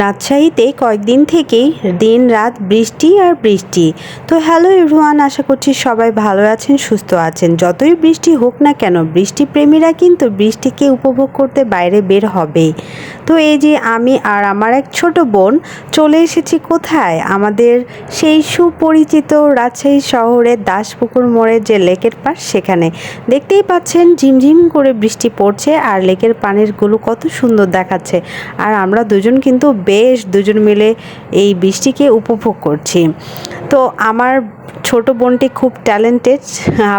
রাজশাহীতে কয়েকদিন থেকেই দিন রাত বৃষ্টি আর বৃষ্টি। তো হ্যালো এভরিওয়ান, আশা করছি সবাই ভালো আছেন, সুস্থ আছেন। যতই বৃষ্টি হোক না কেন, বৃষ্টি প্রেমীরা কিন্তু বৃষ্টিকে উপভোগ করতে বাইরে বের হবেই। তো এই যে আমি আর আমার এক ছোট বোন চলে এসেছি কোথায়, আমাদের সেই সুপরিচিত রাজশাহী শহরের দাসপুকুর মোড়ের যে লেকের পাশ, সেখানে দেখতেই পাচ্ছেন ঝিমঝিম করে বৃষ্টি পড়ছে আর লেকের পানিরগুলো কত সুন্দর দেখাচ্ছে। আর আমরা দুজন কিন্তু বেশ দুজন মিলে এই বৃষ্টিকে উপভোগ করছি। তো আমার ছোট বোনটি খুব ট্যালেন্টেড,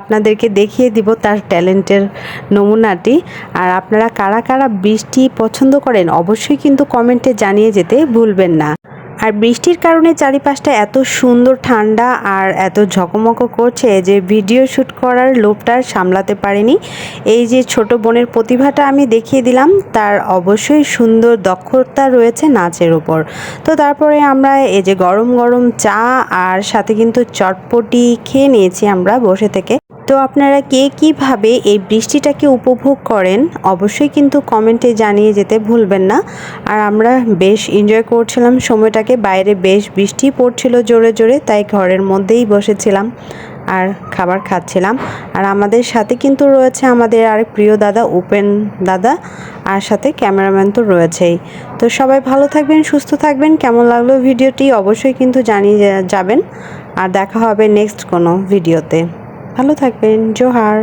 আপনাদেরকে দেখিয়ে দিব তার ট্যালেন্টের নমুনাটি। আর আপনারা কারা কারা বৃষ্টি পছন্দ করেন অবশ্যই কিন্তু কমেন্টে জানিয়ে যেতে ভুলবেন না। আর বৃষ্টির কারণে চারিপাশটা এত সুন্দর ঠান্ডা আর এত ঝকমক করছে যে ভিডিও শ্যুট করার লোভটা সামলাতে পারিনি। এই যে ছোট বোনের প্রতিভাটা আমি দেখিয়ে দিলাম, তার অবশ্যই সুন্দর দক্ষতা রয়েছে নাচের উপর। তো তারপরে আমরা এই যে গরম গরম চা আর সাথে কিন্তু চটপটি খেয়ে নিয়েছি আমরা বসে থেকে। তো আপনারা কে কীভাবে এই বৃষ্টিটাকে উপভোগ করেন অবশ্যই কিন্তু কমেন্টে জানিয়ে যেতে ভুলবেন না। আর আমরা বেশ এনজয় করছিলাম সময়টাকে, বাইরে বেশ বৃষ্টি পড়ছিল জোরে জোরে, তাই ঘরের মধ্যেই বসেছিলাম আর খাবার খাচ্ছিলাম। আর আমাদের সাথে কিন্তু রয়েছে আমাদের আরেক প্রিয় দাদা উপেন দাদা, আর সাথে ক্যামেরাম্যান তো রয়েছেই। তো সবাই ভালো থাকবেন, সুস্থ থাকবেন। কেমন লাগলো ভিডিওটি অবশ্যই কিন্তু জানিয়ে যাবেন। আর দেখা হবে নেক্সট কোনো ভিডিওতে। ভালো থাকবেন। জোহার।